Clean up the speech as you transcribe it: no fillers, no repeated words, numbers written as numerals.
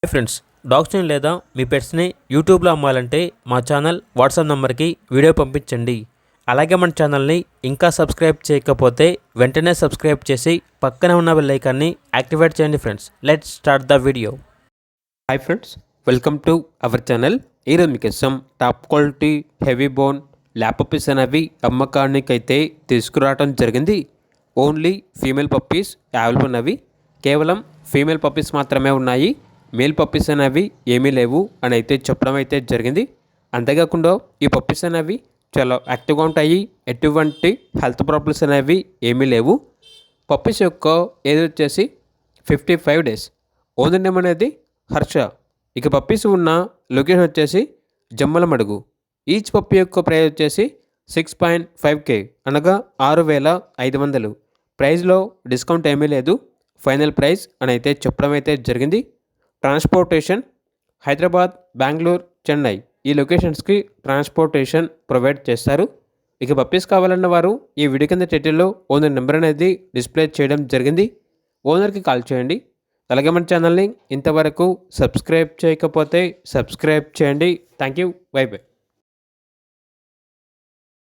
Hi friends, డాగ్స్ని లేదా మీ పెట్స్ని యూట్యూబ్లో అమ్మాలంటే మా ఛానల్ వాట్సాప్ నెంబర్కి వీడియో పంపించండి. అలాగే మన ఛానల్ని ఇంకా సబ్స్క్రైబ్ చేయకపోతే వెంటనే సబ్స్క్రైబ్ చేసి పక్కనే ఉన్న బెల్ ఐకాన్ని యాక్టివేట్ చేయండి. Friends, let's start the video. Hi friends, welcome to our channel. ఈరోజు మీకోసం top quality heavy bone lap puppies అనేవి అమ్మకానికైతే తీసుకురావడం జరిగింది. ఓన్లీ ఫీమేల్ పప్పీస్ అవైలబుల్ ఉన్నవి. కేవలం ఫీమేల్ పప్పీస్ మాత్రమే ఉన్నాయి. మేల్ పప్పీస్ అనేవి ఏమీ లేవు అని అయితే చెప్పడం అయితే జరిగింది. అంతేకాకుండా ఈ పప్పీస్ అనేవి చాలా యాక్టివ్గా ఉంటాయి. ఎటువంటి హెల్త్ ప్రాబ్లమ్స్ అనేవి ఏమీ లేవు. పప్పీస్ యొక్క ఏజ్ వచ్చేసి 55 days. ఓనర్ నేమ్ అనేది హర్ష. ఇక పప్పీస్ ఉన్న లొకేషన్ వచ్చేసి జమ్మలమడుగు. ఈచ్ పప్పీ యొక్క ప్రైస్ వచ్చేసి 6.5K అనగా 6,500. ప్రైస్లో డిస్కౌంట్ ఏమీ లేదు. ఫైనల్ ప్రైస్ అని అయితే చెప్పడం అయితే జరిగింది. ట్రాన్స్పోర్టేషన్ హైదరాబాద్, బెంగళూరు, చెన్నై ఈ లొకేషన్స్కి ట్రాన్స్పోర్టేషన్ ప్రొవైడ్ చేస్తారు. ఇక పప్పీస్ కావాలన్న వారు ఈ వీడియో కింద టైటిల్లో ఓనర్ నెంబర్ అనేది డిస్ప్లే చేయడం జరిగింది. ఓనర్కి కాల్ చేయండి. అలాగే మన ఛానల్ని ఇంతవరకు సబ్స్క్రైబ్ చేయకపోతే సబ్స్క్రైబ్ చేయండి. Thank you. By by.